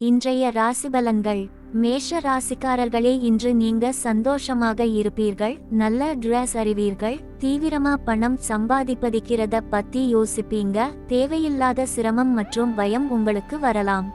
இன்றைய ராசிபலன்கள். மேஷ ராசிக்காரர்களே, இன்று நீங்க சந்தோஷமாக இருப்பீர்கள். நல்ல ட்ரெஸ் அறிவீர்கள். தீவிரமா பணம் சம்பாதிப்பதிக்கிறத பத்தி யோசிப்பீங்க. தேவையில்லாத சிரமம் மற்றும் பயம் உங்களுக்கு வரலாம்.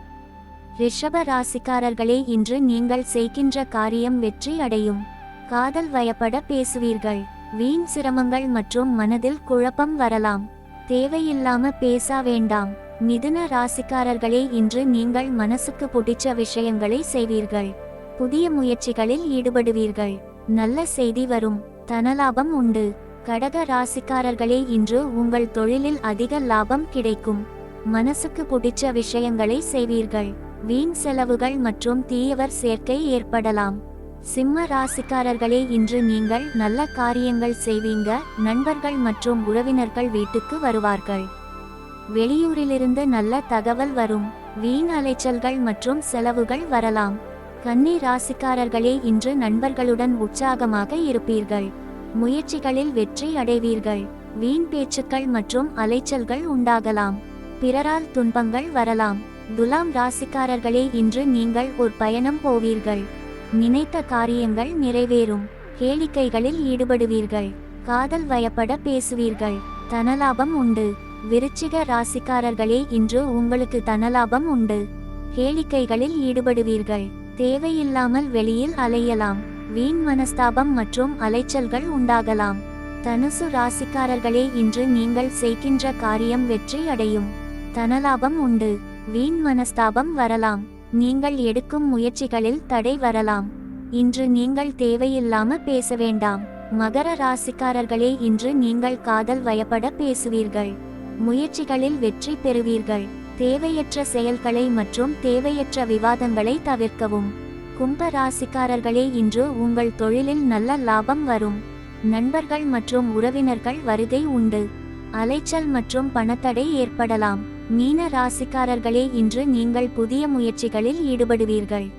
ரிஷப ராசிக்காரர்களே, இன்று நீங்கள் செய்கின்ற காரியம் வெற்றி அடையும். காதல் வயப்பட பேசுவீர்கள். வீண் சிரமங்கள் மற்றும் மனதில் குழப்பம் வரலாம். தேவையில்லாம பேச வேண்டாம். மிதுன ராசிக்காரர்களே, இன்று நீங்கள் மனசுக்கு பிடிச்ச விஷயங்களை செய்வீர்கள். புதிய முயற்சிகளில் ஈடுபடுவீர்கள். நல்ல செய்தி வரும். தனலாபம் உண்டு. கடக ராசிக்காரர்களே, இன்று உங்கள் தொழிலில் அதிக லாபம் கிடைக்கும். மனசுக்கு பிடிச்ச விஷயங்களை செய்வீர்கள். வீண் செலவுகள் மற்றும் தீயவர் சேர்க்கை ஏற்படலாம். சிம்ம ராசிக்காரர்களே, இன்று நீங்கள் நல்ல காரியங்கள் செய்வீங்க. நண்பர்கள் மற்றும் உறவினர்கள் வீட்டுக்கு வருவார்கள். வெளியூரிலிருந்து நல்ல தகவல் வரும். வீண் அலைச்சல்கள் மற்றும் செலவுகள் வரலாம். கன்னி ராசிக்காரர்களே, இன்று நண்பர்களுடன் உற்சாகமாக இருப்பீர்கள். முயற்சிகளில் வெற்றி அடைவீர்கள். வீண் பேச்சுக்கள் மற்றும் அலைச்சல்கள் உண்டாகலாம். பிறரால் துன்பங்கள் வரலாம். துலாம் ராசிக்காரர்களே, இன்று நீங்கள் ஒரு பயணம் போவீர்கள். நினைத்த காரியங்கள் நிறைவேறும். கேளிக்கைகளில் ஈடுபடுவீர்கள். காதல் வயப்பட பேசுவீர்கள். தனலாபம் உண்டு. விருச்சிக ராசிக்காரர்களே, இன்று உங்களுக்கு தனலாபம் உண்டு. கேளிக்கைகளில் ஈடுபடுவீர்கள். தேவையில்லாமல் வெளியில் அலையலாம். வீண் மனஸ்தாபம் மற்றும் அலைச்சல்கள் உண்டாகலாம். தனுசு ராசிக்காரர்களே, இன்று நீங்கள் செய்கின்ற காரியம் வெற்றி அடையும். தனலாபம் உண்டு. வீண் மனஸ்தாபம் வரலாம். நீங்கள் எடுக்கும் முயற்சிகளில் தடை வரலாம். இன்று நீங்கள் தேவையில்லாம பேச வேண்டாம். மகர ராசிக்காரர்களே, இன்று நீங்கள் காதல் வயப்பட பேசுவீர்கள். முயற்சிகளில் வெற்றி பெறுவீர்கள். தேவையற்ற செயல்களை மற்றும் தேவையற்ற விவாதங்களை தவிர்க்கவும். கும்ப ராசிக்காரர்களே, இன்று உங்கள் தொழிலில் நல்ல லாபம் வரும். நண்பர்கள் மற்றும் உறவினர்கள் வருகை உண்டு. அலைச்சல் மற்றும் பணத்தடை ஏற்படலாம். மீன ராசிக்காரர்களே, இன்று நீங்கள் புதிய முயற்சிகளில் ஈடுபடுவீர்கள்.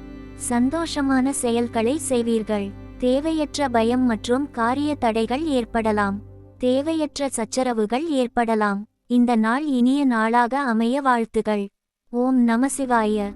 சந்தோஷமான செயல்களை செய்வீர்கள். தேவையற்ற பயம் மற்றும் காரிய தடைகள் ஏற்படலாம். தேவையற்ற சச்சரவுகள் ஏற்படலாம். இந்த நாள் இனிய நாளாக அமைய வாழ்த்துகள். ஓம் நம சிவாய.